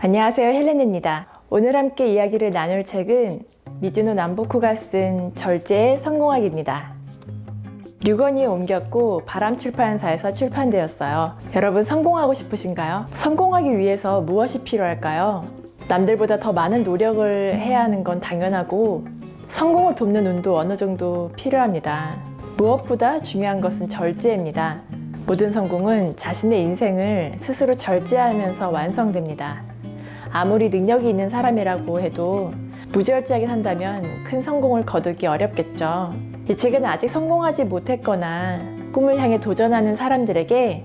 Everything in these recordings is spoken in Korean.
안녕하세요, 헬렌입니다. 오늘 함께 이야기를 나눌 책은 미즈노 남보쿠가 쓴 절제의 성공학입니다. 류건희에 옮겼고 바람출판사에서 출판되었어요. 여러분, 성공하고 싶으신가요? 성공하기 위해서 무엇이 필요할까요? 남들보다 더 많은 노력을 해야 하는 건 당연하고 성공을 돕는 운도 어느 정도 필요합니다. 무엇보다 중요한 것은 절제입니다. 모든 성공은 자신의 인생을 스스로 절제하면서 완성됩니다. 아무리 능력이 있는 사람이라고 해도 무절제하게 산다면 큰 성공을 거두기 어렵겠죠. 이 책은 아직 성공하지 못했거나 꿈을 향해 도전하는 사람들에게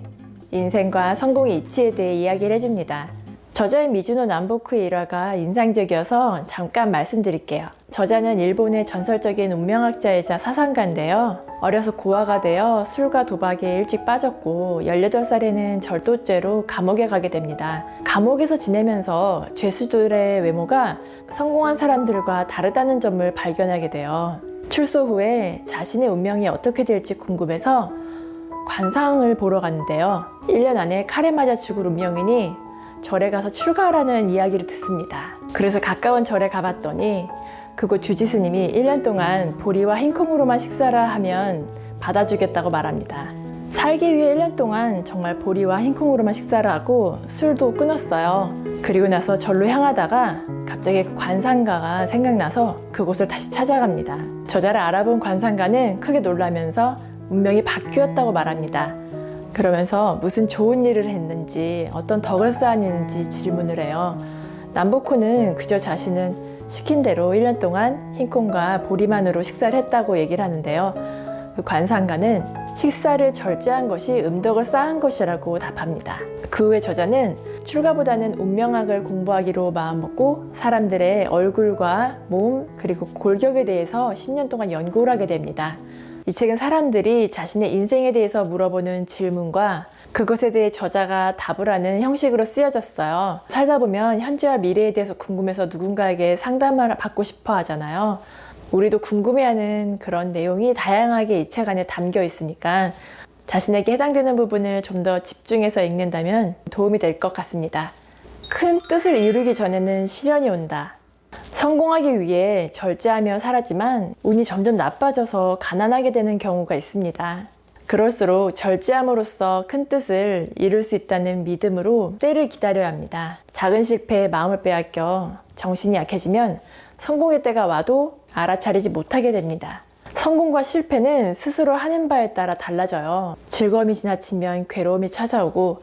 인생과 성공의 이치에 대해 이야기를 해줍니다. 저자인 미즈노 남보쿠의 일화가 인상적이어서 잠깐 말씀드릴게요. 저자는 일본의 전설적인 운명학자이자 사상가인데요. 어려서 고아가 되어 술과 도박에 일찍 빠졌고 18살에는 절도죄로 감옥에 가게 됩니다. 감옥에서 지내면서 죄수들의 외모가 성공한 사람들과 다르다는 점을 발견하게 돼요. 출소 후에 자신의 운명이 어떻게 될지 궁금해서 관상을 보러 갔는데요. 1년 안에 칼에 맞아 죽을 운명이니 절에 가서 출가하라는 이야기를 듣습니다. 그래서 가까운 절에 가봤더니 그곳 주지스님이 1년 동안 보리와 흰콩으로만 식사를 하면 받아주겠다고 말합니다. 살기 위해 1년 동안 정말 보리와 흰콩으로만 식사를 하고 술도 끊었어요. 그리고 나서 절로 향하다가 갑자기 그 관상가가 생각나서 그곳을 다시 찾아갑니다. 저자를 알아본 관상가는 크게 놀라면서 운명이 바뀌었다고 말합니다. 그러면서 무슨 좋은 일을 했는지 어떤 덕을 쌓았는지 질문을 해요. 남보쿠는 그저 자신은 시킨 대로 1년 동안 흰콩과 보리만으로 식사를 했다고 얘기를 하는데요. 그 관상가는 식사를 절제한 것이 음덕을 쌓은 것이라고 답합니다. 그 후에 저자는 출가보다는 운명학을 공부하기로 마음먹고 사람들의 얼굴과 몸 그리고 골격에 대해서 10년 동안 연구를 하게 됩니다. 이 책은 사람들이 자신의 인생에 대해서 물어보는 질문과 그것에 대해 저자가 답을 하는 형식으로 쓰여졌어요. 살다 보면 현재와 미래에 대해서 궁금해서 누군가에게 상담을 받고 싶어 하잖아요. 우리도 궁금해하는 그런 내용이 다양하게 이 책 안에 담겨 있으니까 자신에게 해당되는 부분을 좀 더 집중해서 읽는다면 도움이 될 것 같습니다. 큰 뜻을 이루기 전에는 시련이 온다. 성공하기 위해 절제하며 살았지만 운이 점점 나빠져서 가난하게 되는 경우가 있습니다. 그럴수록 절제함으로써 큰 뜻을 이룰 수 있다는 믿음으로 때를 기다려야 합니다. 작은 실패에 마음을 빼앗겨 정신이 약해지면 성공의 때가 와도 알아차리지 못하게 됩니다. 성공과 실패는 스스로 하는 바에 따라 달라져요. 즐거움이 지나치면 괴로움이 찾아오고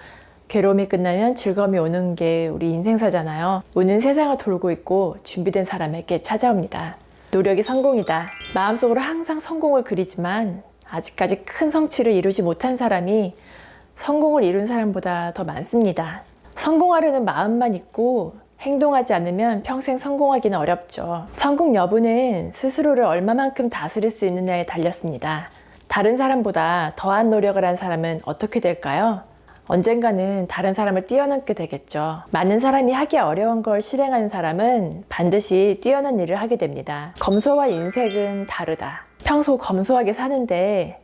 괴로움이 끝나면 즐거움이 오는 게 우리 인생사잖아요. 운은 세상을 돌고 있고 준비된 사람에게 찾아옵니다. 노력이 성공이다. 마음속으로 항상 성공을 그리지만 아직까지 큰 성취를 이루지 못한 사람이 성공을 이룬 사람보다 더 많습니다. 성공하려는 마음만 있고 행동하지 않으면 평생 성공하기는 어렵죠. 성공 여부는 스스로를 얼마만큼 다스릴 수 있느냐에 달렸습니다. 다른 사람보다 더한 노력을 한 사람은 어떻게 될까요? 언젠가는 다른 사람을 뛰어넘게 되겠죠. 많은 사람이 하기 어려운 걸 실행하는 사람은 반드시 뛰어난 일을 하게 됩니다. 검소와 인색은 다르다. 평소 검소하게 사는데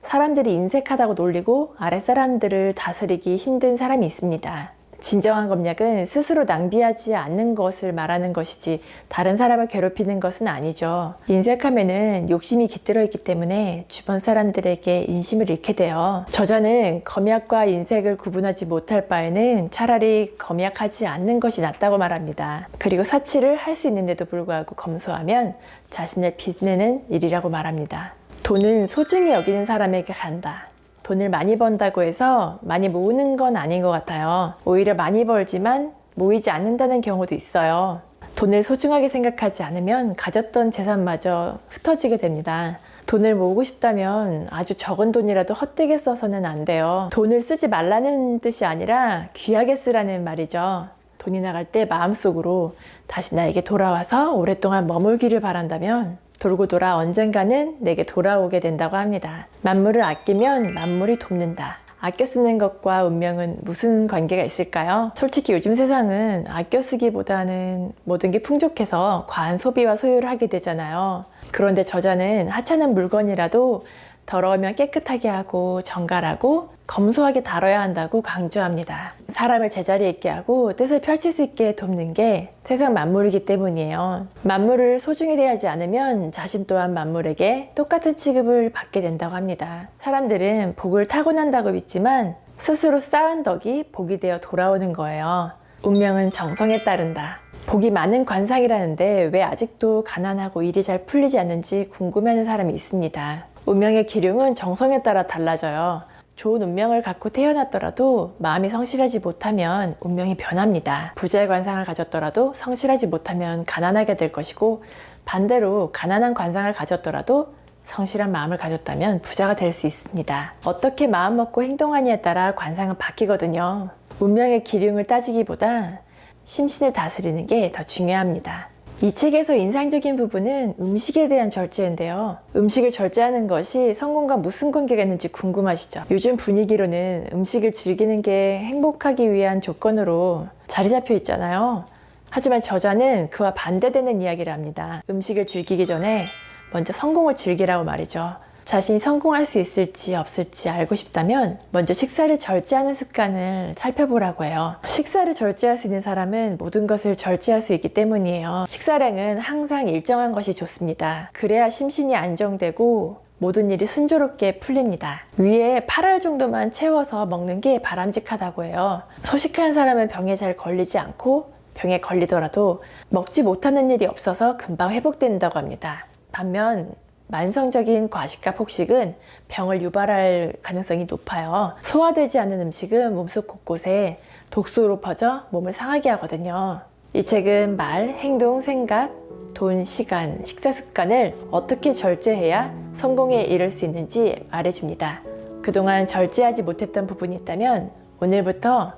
사람들이 인색하다고 놀리고 아랫사람들을 다스리기 힘든 사람이 있습니다. 진정한 검략은 스스로 낭비하지 않는 것을 말하는 것이지 다른 사람을 괴롭히는 것은 아니죠. 인색함에는 욕심이 깃들어 있기 때문에 주변 사람들에게 인심을 잃게 돼요. 저자는 검약과 인색을 구분하지 못할 바에는 차라리 검약하지 않는 것이 낫다고 말합니다. 그리고 사치를 할 수 있는데도 불구하고 검소하면 자신을 빛내는 일이라고 말합니다. 돈은 소중히 여기는 사람에게 간다. 돈을 많이 번다고 해서 많이 모으는 건 아닌 것 같아요. 오히려 많이 벌지만 모이지 않는다는 경우도 있어요. 돈을 소중하게 생각하지 않으면 가졌던 재산마저 흩어지게 됩니다. 돈을 모으고 싶다면 아주 적은 돈이라도 헛되게 써서는 안 돼요. 돈을 쓰지 말라는 뜻이 아니라 귀하게 쓰라는 말이죠. 돈이 나갈 때 마음속으로 다시 나에게 돌아와서 오랫동안 머물기를 바란다면 돌고 돌아 언젠가는 내게 돌아오게 된다고 합니다. 만물을 아끼면 만물이 돕는다. 아껴 쓰는 것과 운명은 무슨 관계가 있을까요? 솔직히 요즘 세상은 아껴 쓰기보다는 모든 게 풍족해서 과한 소비와 소유를 하게 되잖아요. 그런데 저자는 하찮은 물건이라도 더러우면 깨끗하게 하고 정갈하고 검소하게 다뤄야 한다고 강조합니다. 사람을 제자리에 있게 하고 뜻을 펼칠 수 있게 돕는 게 세상 만물이기 때문이에요. 만물을 소중히 대하지 않으면 자신 또한 만물에게 똑같은 취급을 받게 된다고 합니다. 사람들은 복을 타고난다고 믿지만 스스로 쌓은 덕이 복이 되어 돌아오는 거예요. 운명은 정성에 따른다. 복이 많은 관상이라는데 왜 아직도 가난하고 일이 잘 풀리지 않는지 궁금해하는 사람이 있습니다. 운명의 기륭은 정성에 따라 달라져요. 좋은 운명을 갖고 태어났더라도 마음이 성실하지 못하면 운명이 변합니다. 부자의 관상을 가졌더라도 성실하지 못하면 가난하게 될 것이고, 반대로 가난한 관상을 가졌더라도 성실한 마음을 가졌다면 부자가 될 수 있습니다. 어떻게 마음 먹고 행동하느냐에 따라 관상은 바뀌거든요. 운명의 기륭을 따지기보다 심신을 다스리는 게 더 중요합니다. 이 책에서 인상적인 부분은 음식에 대한 절제인데요. 음식을 절제하는 것이 성공과 무슨 관계가 있는지 궁금하시죠? 요즘 분위기로는 음식을 즐기는 게 행복하기 위한 조건으로 자리 잡혀 있잖아요. 하지만 저자는 그와 반대되는 이야기를 합니다. 음식을 즐기기 전에 먼저 성공을 즐기라고 말이죠. 자신이 성공할 수 있을지 없을지 알고 싶다면 먼저 식사를 절제하는 습관을 살펴보라고 해요. 식사를 절제할 수 있는 사람은 모든 것을 절제할 수 있기 때문이에요. 식사량은 항상 일정한 것이 좋습니다. 그래야 심신이 안정되고 모든 일이 순조롭게 풀립니다. 위에 8알 정도만 채워서 먹는 게 바람직하다고 해요. 소식한 사람은 병에 잘 걸리지 않고 병에 걸리더라도 먹지 못하는 일이 없어서 금방 회복된다고 합니다. 반면 만성적인 과식과 폭식은 병을 유발할 가능성이 높아요. 소화되지 않는 음식은 몸속 곳곳에 독소로 퍼져 몸을 상하게 하거든요. 이 책은 말, 행동, 생각, 돈, 시간, 식사 습관을 어떻게 절제해야 성공에 이를 수 있는지 말해줍니다. 그동안 절제하지 못했던 부분이 있다면 오늘부터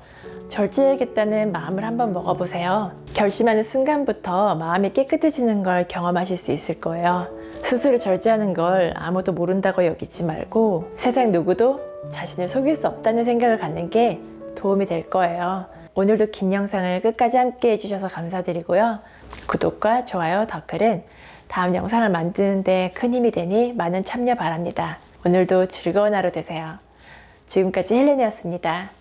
절제해야겠다는 마음을 한번 먹어보세요. 결심하는 순간부터 마음이 깨끗해지는 걸 경험하실 수 있을 거예요. 스스로 절제하는 걸 아무도 모른다고 여기지 말고 세상 누구도 자신을 속일 수 없다는 생각을 갖는 게 도움이 될 거예요. 오늘도 긴 영상을 끝까지 함께 해주셔서 감사드리고요. 구독과 좋아요, 댓글은 다음 영상을 만드는 데 큰 힘이 되니 많은 참여 바랍니다. 오늘도 즐거운 하루 되세요. 지금까지 헬렌이었습니다.